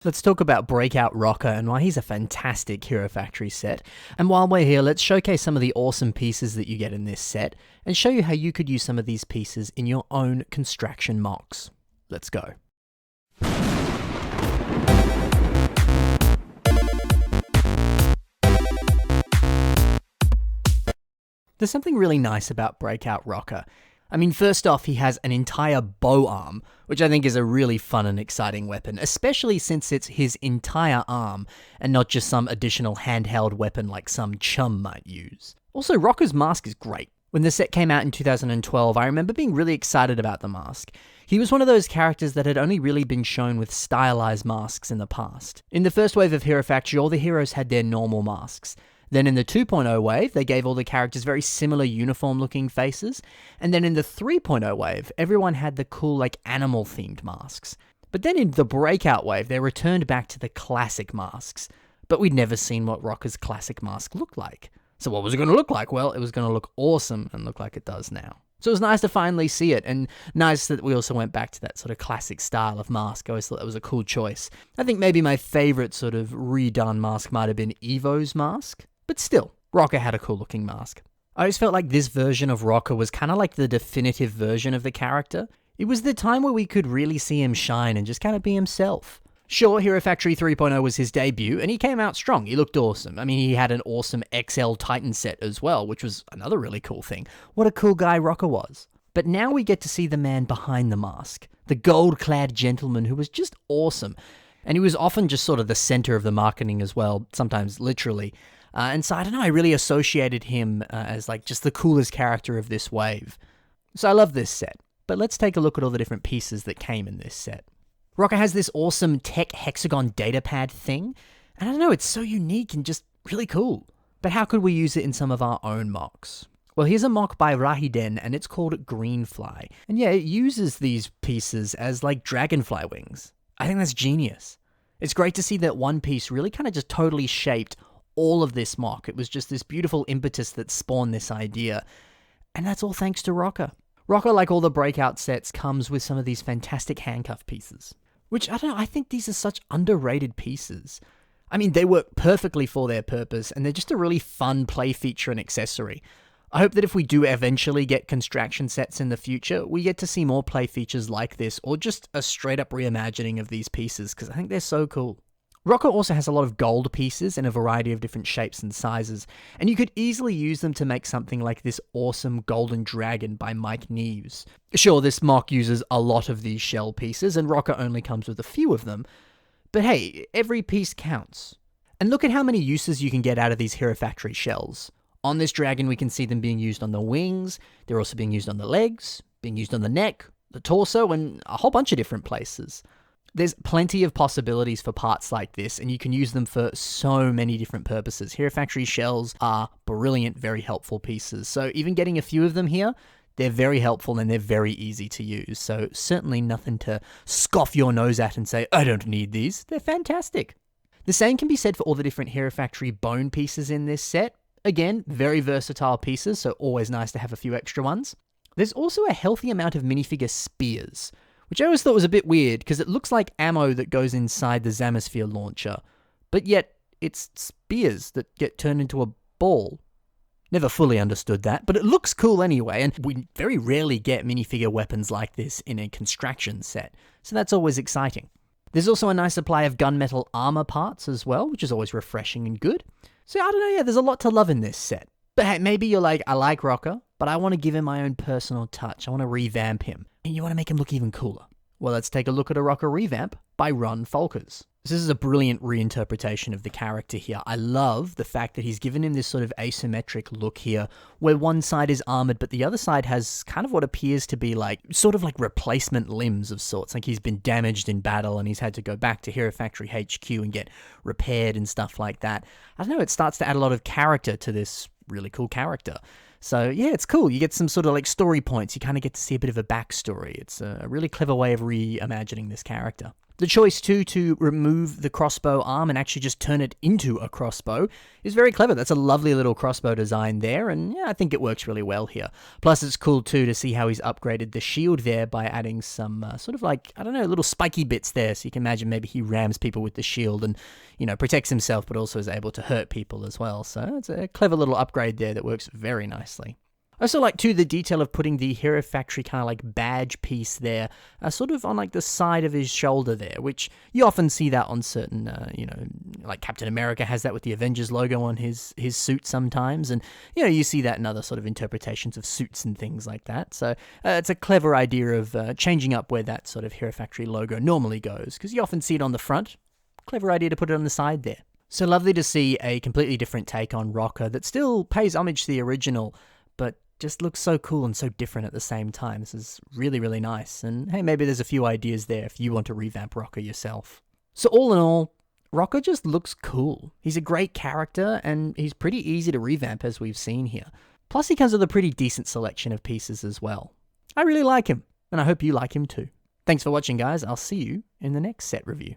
Let's talk about Breakout Rocka and why he's a fantastic Hero Factory set. And while we're here, let's showcase some of the awesome pieces that you get in this set, and show you how you could use some of these pieces in your own construction MOCs. Let's go. There's something really nice about Breakout Rocka. I mean, first off, he has an entire bow arm, which I think is a really fun and exciting weapon, especially since it's his entire arm, and not just some additional handheld weapon like some chum might use. Also, Rocka's mask is great. When the set came out in 2012, I remember being really excited about the mask. He was one of those characters that had only really been shown with stylized masks in the past. In the first wave of Hero Factory, all the heroes had their normal masks. Then in the 2.0 wave, they gave all the characters very similar uniform-looking faces. And then in the 3.0 wave, everyone had the cool, animal-themed masks. But then in the Breakout wave, they returned back to the classic masks. But we'd never seen what Rocka's classic mask looked like. So what was it going to look like? Well, it was going to look awesome and look like it does now. So it was nice to finally see it, and nice that we also went back to that sort of classic style of mask. I always thought that was a cool choice. I think maybe my favorite sort of redone mask might have been Evo's mask. But still, Rocka had a cool looking mask. I always felt like this version of Rocka was kind of like the definitive version of the character. It was the time where we could really see him shine and just kind of be himself. Sure, Hero Factory 3.0 was his debut, and he came out strong. He looked awesome. I mean, he had an awesome XL Titan set as well, which was another really cool thing. What a cool guy Rocka was. But now we get to see the man behind the mask, the gold-clad gentleman who was just awesome. And he was often just sort of the center of the marketing as well, sometimes literally. And so, I don't know, I really associated him as just the coolest character of this wave. So I love this set, but let's take a look at all the different pieces that came in this set. Rocka has this awesome tech hexagon datapad thing, and I don't know, it's so unique and just really cool. But how could we use it in some of our own MOCs? Well, here's a MOC by Rahiden, and it's called Greenfly. And yeah, it uses these pieces as dragonfly wings. I think that's genius. It's great to see that one piece really kind of just totally shaped all of this MOC. It was just this beautiful impetus that spawned this idea. And that's all thanks to Rocka. Rocka, like all the Breakout sets, comes with some of these fantastic handcuff pieces. Which, I don't know, I think these are such underrated pieces. I mean, they work perfectly for their purpose, and they're just a really fun play feature and accessory. I hope that if we do eventually get construction sets in the future, we get to see more play features like this, or just a straight-up reimagining of these pieces, because I think they're so cool. Rocka also has a lot of gold pieces in a variety of different shapes and sizes, and you could easily use them to make something like this awesome golden dragon by Nieves. Sure, this MOC uses a lot of these shell pieces, and Rocka only comes with a few of them, but hey, every piece counts. And look at how many uses you can get out of these Hero Factory shells. On this dragon, we can see them being used on the wings, they're also being used on the legs, being used on the neck, the torso, and a whole bunch of different places. There's plenty of possibilities for parts like this, and you can use them for so many different purposes. Hero Factory shells are brilliant, very helpful pieces. So even getting a few of them here, they're very helpful and they're very easy to use. So certainly nothing to scoff your nose at and say, I don't need these. They're fantastic. The same can be said for all the different Hero Factory bone pieces in this set. Again, very versatile pieces, so always nice to have a few extra ones. There's also a healthy amount of minifigure spears, which I always thought was a bit weird, because it looks like ammo that goes inside the Zamisphere launcher, but yet it's spears that get turned into a ball. Never fully understood that, but it looks cool anyway, and we very rarely get minifigure weapons like this in a construction set, so that's always exciting. There's also a nice supply of gunmetal armor parts as well, which is always refreshing and good. So I don't know, yeah, there's a lot to love in this set. But hey, maybe you're like, I like Rocka, but I want to give him my own personal touch. I want to revamp him. And you want to make him look even cooler. Well, let's take a look at a Rocka revamp by Ron Folkers. This is a brilliant reinterpretation of the character here. I love the fact that he's given him this sort of asymmetric look here, where one side is armored, but the other side has kind of what appears to be sort of replacement limbs of sorts. Like he's been damaged in battle and he's had to go back to Hero Factory HQ and get repaired and stuff like that. I don't know, it starts to add a lot of character to this really cool character. So yeah, it's cool. You get some sort of story points. You kind of get to see a bit of a backstory. It's a really clever way of reimagining this character. The choice too to remove the crossbow arm and actually just turn it into a crossbow is very clever. That's a lovely little crossbow design there, and yeah, I think it works really well here. Plus it's cool too to see how he's upgraded the shield there by adding some sort of like, I don't know, little spiky bits there, so you can imagine maybe he rams people with the shield and, you know, protects himself but also is able to hurt people as well. So it's a clever little upgrade there that works very nicely. I also like too the detail of putting the Hero Factory kind of like badge piece there, sort of on like the side of his shoulder there, which you often see that on certain, you know, like Captain America has that with the Avengers logo on his suit sometimes, and you know, you see that in other sort of interpretations of suits and things like that. So it's a clever idea of changing up where that sort of Hero Factory logo normally goes, because you often see it on the front. Clever idea to put it on the side there. So lovely to see a completely different take on Rocka that still pays homage to the original, but just looks so cool and so different at the same time. This is really, really nice. And hey, maybe there's a few ideas there if you want to revamp Rocka yourself. So all in all, Rocka just looks cool. He's a great character and he's pretty easy to revamp as we've seen here. Plus he comes with a pretty decent selection of pieces as well. I really like him and I hope you like him too. Thanks for watching guys. I'll see you in the next set review.